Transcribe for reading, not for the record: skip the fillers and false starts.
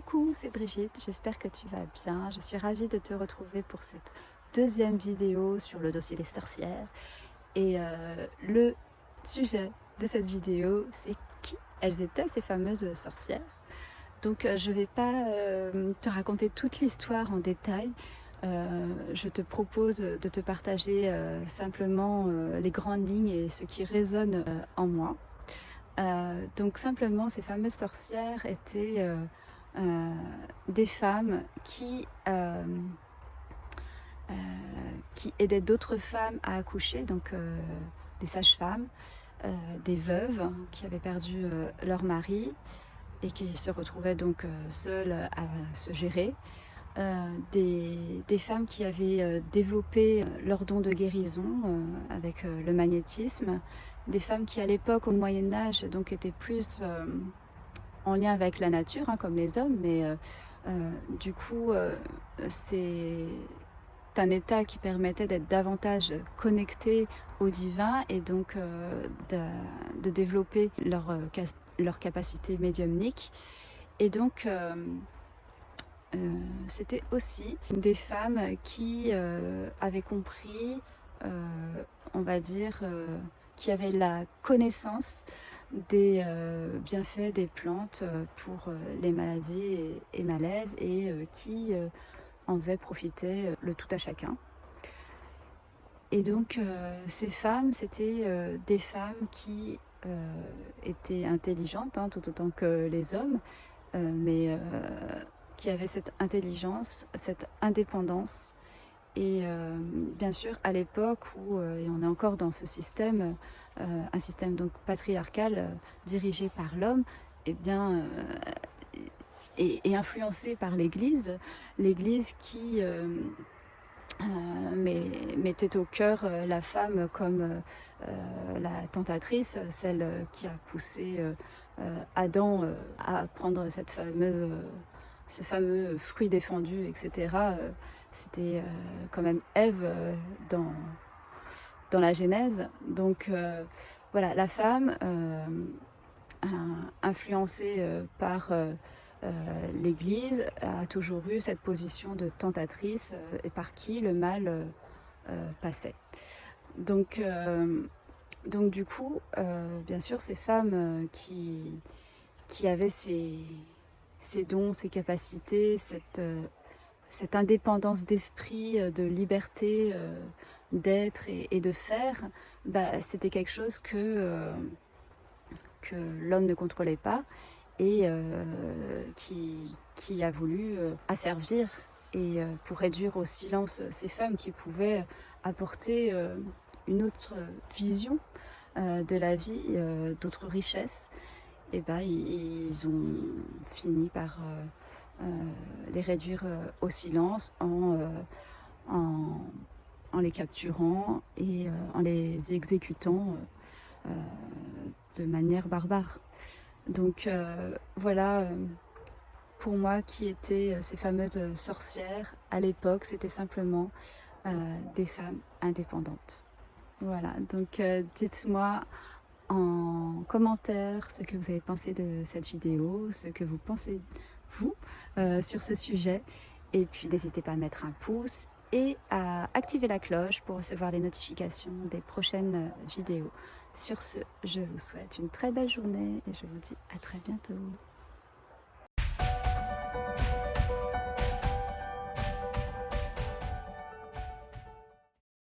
Coucou, c'est Brigitte, j'espère que tu vas bien. Je suis ravie de te retrouver pour cette deuxième vidéo sur le dossier des sorcières. Et le sujet de cette vidéo, c'est qui elles étaient ces fameuses sorcières. Donc je ne vais pas te raconter toute l'histoire en détail. Je te propose de te partager simplement les grandes lignes et ce qui résonne en moi. Donc simplement, ces fameuses sorcières étaient euh, des femmes qui aidaient d'autres femmes à accoucher, donc des sages-femmes, des veuves qui avaient perdu leur mari et qui se retrouvaient donc seules à se gérer. Des femmes qui avaient développé leur don de guérison avec le magnétisme, des femmes qui à l'époque au Moyen-Âge donc étaient plus en lien avec la nature, hein, comme les hommes, mais du coup c'est un état qui permettait d'être davantage connecté au divin et donc de développer leur capacité médiumnique. Et donc c'était aussi des femmes qui avaient compris, on va dire, qui avaient la connaissance des bienfaits des plantes pour les maladies et malaises et qui en faisaient profiter le tout à chacun. Et donc ces femmes, c'était des femmes qui étaient intelligentes, hein, tout autant que les hommes, mais qui avaient cette intelligence, cette indépendance. Et bien sûr, à l'époque où, et on est encore dans ce système, un système donc patriarcal dirigé par l'homme, et bien, et influencé par l'Église qui mettait au cœur la femme comme la tentatrice, celle qui a poussé Adam à prendre ce fameux fruit défendu, etc. C'était quand même Ève dans la Genèse. Donc voilà, la femme influencée par l'Église a toujours eu cette position de tentatrice et par qui le mal passait. Donc du coup, bien sûr, ces femmes qui avaient ces dons, ces capacités, cette indépendance d'esprit, de liberté d'être et de faire, bah, c'était quelque chose que l'homme ne contrôlait pas et qui a voulu asservir et pour réduire au silence ces femmes qui pouvaient apporter une autre vision de la vie, d'autres richesses. Et ben, ils ont fini par les réduire au silence en les capturant et en les exécutant de manière barbare. Donc voilà, pour moi, qui étaient ces fameuses sorcières à l'époque, c'était simplement des femmes indépendantes. Voilà, donc dites-moi en commentaire ce que vous avez pensé de cette vidéo, ce que vous pensez, vous, sur ce sujet. Et puis n'hésitez pas à mettre un pouce et à activer la cloche pour recevoir les notifications des prochaines vidéos. Sur ce, je vous souhaite une très belle journée et je vous dis à très bientôt.